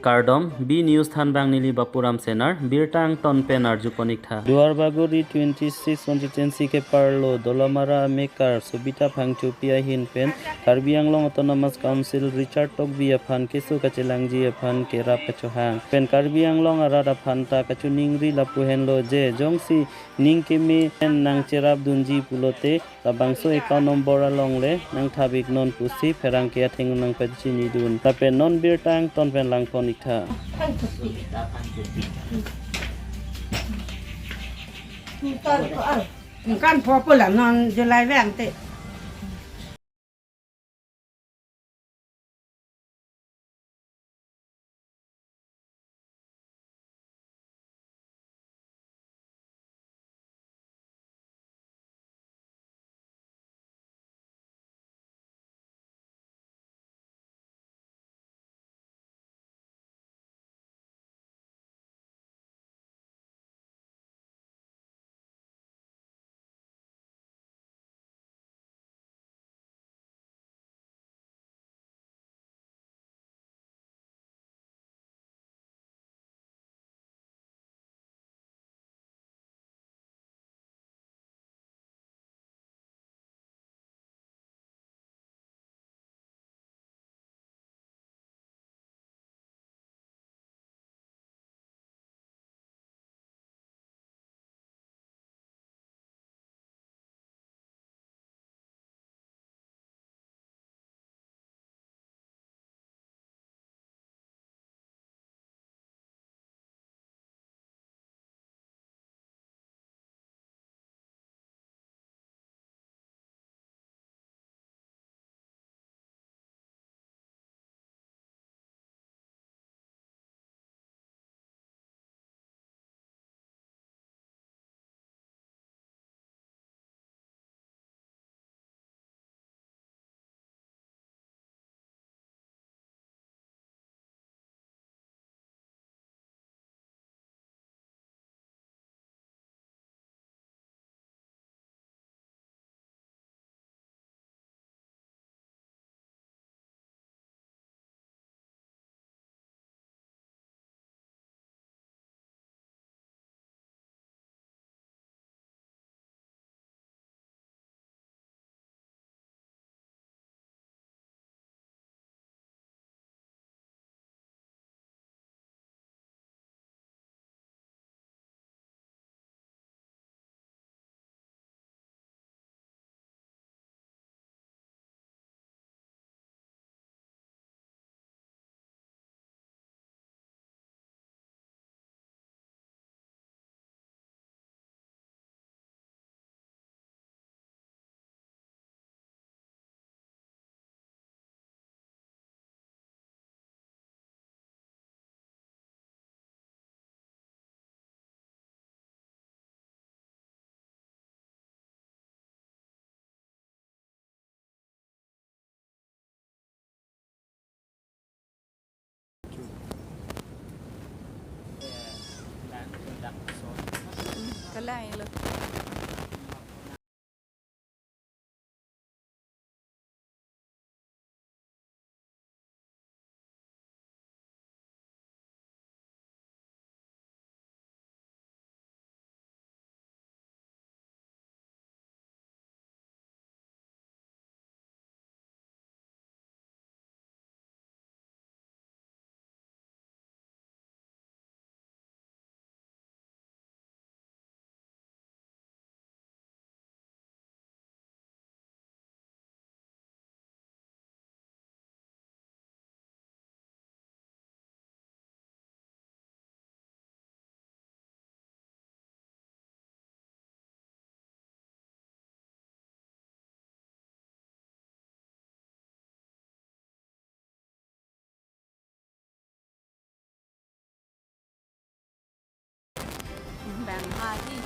Kardom, B News Thanbang Nili Bapuram Senar, Birtang Ton Penar Juponik Tha. Duar Baguri 26 constituency ke Parlo, Dolamara Mekar, Subita Phangchu Pia Hin Pen, Karbi Anglong Autonomous Council, Richard Tokbi Aphan, Kesu Kachelangji Aphan, Kera Pachohang, Pen Karbi Anglong Arada Phanta, Kachuningri Lapuhenlo Je, Jongsi, Ningkimi, Nang Cherab Dunji Pulote, Labangso Eka Nombora Longle, Nang Tabik Non Pusi, Perangkia Tingun Nang Pachini Dun, Tape Non Birtang Ton Pen Lang Ponikta. Kan popular non July vente. Kalay lo. Bang hati.